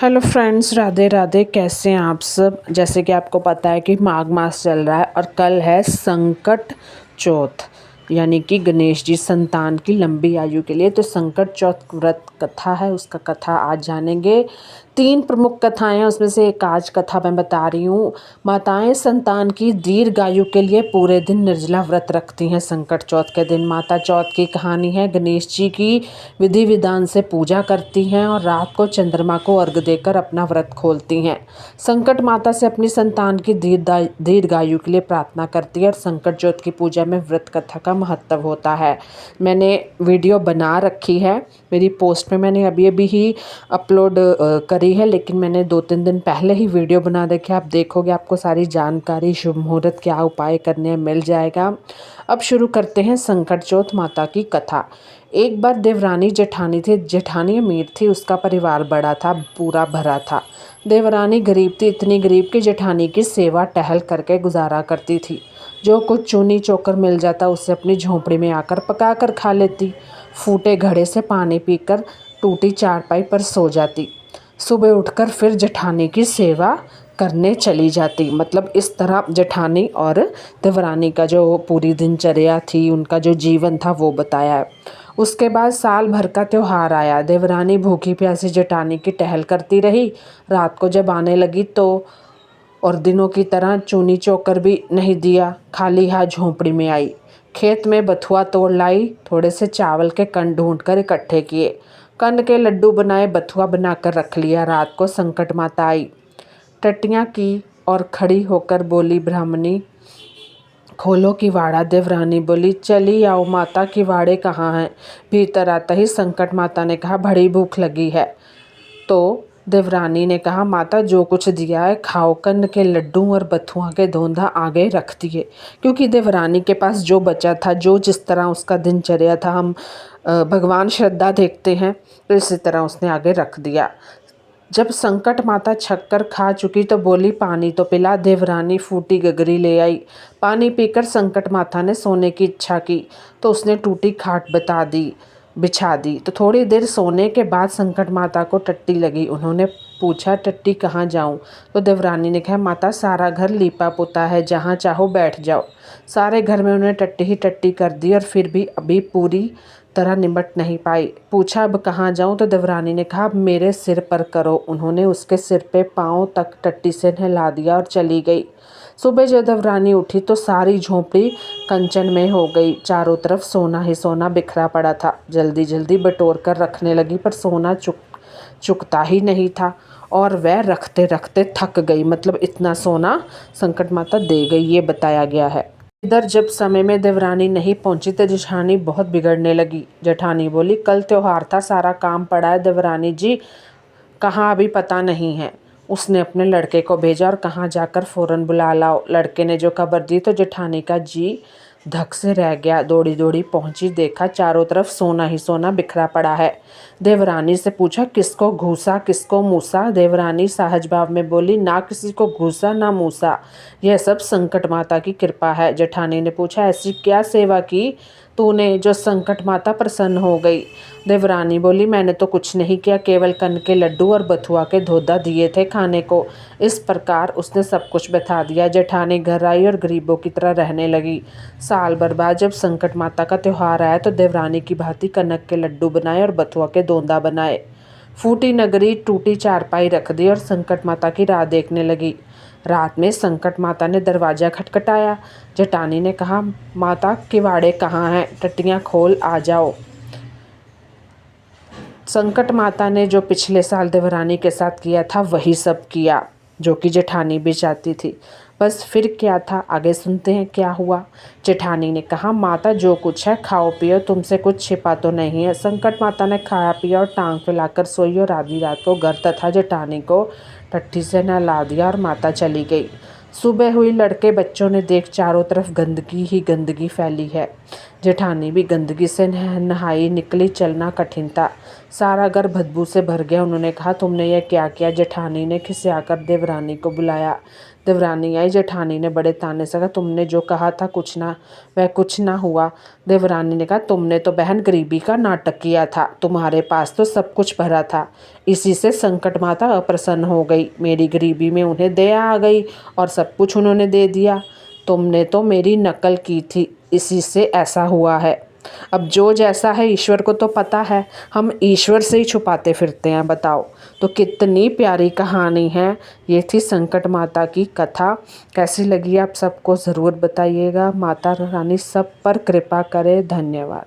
Hello friends, Radhe Radhe. कैसे हैं आप सब। जैसे कि आपको पता है कि माघ मास चल रहा है और कल है संकट चौथ, यानी कि गणेश जी संतान की लंबी आयु के लिए। तो संकट चौथ व्रत कथा है, उसका कथा आज जानेंगे। 3 प्रमुख कथाएं हैं, उसमें से एक आज कथा मैं बता रही हूँ। माताएं संतान की दीर्घ आयु के लिए पूरे दिन निर्जला व्रत रखती हैं। संकट चौथ के दिन माता चौथ की कहानी है। गणेश जी की विधि विधान से पूजा करती हैं और रात को चंद्रमा को अर्घ्य देकर अपना व्रत खोलती हैं। संकट माता से अपनी संतान की दीर्घ आयु के लिए प्रार्थना करती है और संकट चौथ की पूजा में व्रत कथा का महत्व होता है। मैंने वीडियो बना रखी है, मेरी पोस्ट में मैंने अभी अभी ही अपलोड करी है, लेकिन मैंने 2-3 दिन पहले ही वीडियो बना रखी है। आप देखोगे आपको सारी जानकारी, शुभ मुहूर्त क्या उपाय करने हैं मिल जाएगा। अब शुरू करते हैं संकट चौथ माता की कथा। एक बार देवरानी जेठानी थी। जेठानी अमीर थी, उसका परिवार बड़ा था, पूरा भरा था। देवरानी गरीब थी, इतनी गरीब कि जेठानी की सेवा टहल करके गुजारा करती थी। जो कुछ चूनी चोकर मिल जाता उसे अपनी झोंपड़ी में आकर पका कर खा लेती। फूटे घड़े से पानी पीकर टूटी चारपाई पर सो जाती। सुबह उठकर फिर जेठानी की सेवा करने चली जाती। मतलब इस तरह जेठानी और देवरानी का जो पूरी दिनचर्या थी, उनका जो जीवन था वो बताया है। उसके बाद साल भर का त्योहार आया। देवरानी भूखी प्यासी जेठानी की टहल करती रही। रात को जब आने लगी तो और दिनों की तरह चूनी चोकर भी नहीं दिया, खाली हाथ झोंपड़ी में आई। खेत में बथुआ तोड़ लाई, थोड़े से चावल के कण ढूंढकर इकट्ठे किए, कण के लड्डू बनाए, बथुआ बनाकर रख लिया। रात को संकट माता आई, टट्टियाँ की और खड़ी होकर बोली, ब्राह्मणी खोलो किवाड़ा। देवरानी बोली, चली आओ माता, किवाड़े कहाँ हैं। भीतर आता ही संकट माता ने कहा, बड़ी भूख लगी है। तो देवरानी ने कहा, माता जो कुछ दिया है खाओ। कन्न के लड्डू और बथुआ के धोंधा आगे रख दिए, क्योंकि देवरानी के पास जो बचा था, जो जिस तरह उसका दिनचर्या था, हम भगवान श्रद्धा देखते हैं, तो इसी तरह उसने आगे रख दिया। जब संकट माता छक्कर खा चुकी तो बोली, पानी तो पिला। देवरानी फूटी गगरी ले आई। पानी पीकर संकट माता ने सोने की इच्छा की तो उसने टूटी खाट बिछा दी। तो थोड़ी देर सोने के बाद संकट माता को टट्टी लगी। उन्होंने पूछा, टट्टी कहाँ जाऊँ। तो देवरानी ने कहा, माता सारा घर लीपा पुता है, जहाँ चाहो बैठ जाओ। सारे घर में उन्होंने टट्टी ही टट्टी कर दी और फिर भी अभी पूरी तरह निमट नहीं पाई। पूछा, अब कहाँ जाऊँ। तो देवरानी ने कहा, अब मेरे सिर पर करो। उन्होंने उसके सिर पे पाँव तक टट्टी से नहला दिया और चली गई। सुबह जब देवरानी उठी तो सारी झोंपड़ी कंचन में हो गई। चारों तरफ सोना ही सोना बिखरा पड़ा था। जल्दी जल्दी बटोर कर रखने लगी, पर सोना चुकता ही नहीं था और वह रखते रखते थक गई। मतलब इतना सोना संकट माता दे गई, ये बताया गया है। इधर जब समय में देवरानी नहीं पहुंची तो जेठानी बहुत बिगड़ने लगी। जेठानी बोली, कल त्योहार था, सारा काम पड़ा है। देवरानी जी कहाँ अभी पता नहीं है। उसने अपने लड़के को भेजा और कहाँ जाकर फ़ौरन बुला लाओ। लड़के ने जो खबर दी तो जेठानी का जी धक से रह गया। दौड़ी दौड़ी पहुंची, देखा चारों तरफ सोना ही सोना बिखरा पड़ा है। देवरानी से पूछा, किसको घूसा किसको मूसा। देवरानी सहज भाव में बोली, ना किसी को घूसा ना मूसा, यह सब संकट माता की कृपा है। जेठानी ने पूछा, ऐसी क्या सेवा की तूने जो संकट माता प्रसन्न हो गई। देवरानी बोली, मैंने तो कुछ नहीं किया, केवल कन के लड्डू और बथुआ के धोधा दिए थे खाने को। इस प्रकार उसने सब कुछ बता दिया। जेठानी घर आई और गरीबों की तरह रहने लगी। साल भर बाद जब संकट माता का त्योहार आया तो देवरानी की भांति कनक के लड्डू बनाए और बथुआ के धोंधा बनाए। फूटी नगरी टूटी चारपाई रख दी और संकट माता की राह देखने लगी। रात में संकट माता ने दरवाज़ा खटखटाया। जेठानी ने कहा, माता किवाड़े कहाँ हैं, टट्टियाँ खोल आ जाओ। संकट माता ने जो पिछले साल देवरानी के साथ किया था वही सब किया, जो कि जेठानी भी चाहती थी। बस फिर क्या था, आगे सुनते हैं क्या हुआ। जेठानी ने कहा, माता जो कुछ है खाओ पियो, तुमसे कुछ छिपा तो नहीं है। संकट माता ने खाया पिया और टांग फैलाकर सोई और आधी रात को घर तथा जेठानी को टट्टी से नहला दिया और माता चली गई। सुबह हुई, लड़के बच्चों ने देख चारों तरफ गंदगी ही गंदगी फैली है। जेठानी भी गंदगी से नहाई निकली, चलना कठिन था। सारा घर बदबू से भर गया। उन्होंने कहा, तुमने यह क्या किया? जेठानी ने खिसियाकर देवरानी को बुलाया। देवरानी आई। जेठानी ने बड़े ताने से कहा, तुमने जो कहा था वह कुछ ना हुआ। देवरानी ने कहा, तुमने तो बहन गरीबी का नाटक किया था। तुम्हारे पास तो सब कुछ भरा था, इसी से संकट माता अप्रसन्न हो गई। मेरी गरीबी में उन्हें दया आ गई और सब कुछ उन्होंने दे दिया। तुमने तो मेरी नकल की थी, इसी से ऐसा हुआ है। अब जो जैसा है ईश्वर को तो पता है, हम ईश्वर से ही छुपाते फिरते हैं। बताओ तो कितनी प्यारी कहानी है। ये थी संकट माता की कथा। कैसी लगी आप सबको ज़रूर बताइएगा। माता रानी सब पर कृपा करे। धन्यवाद।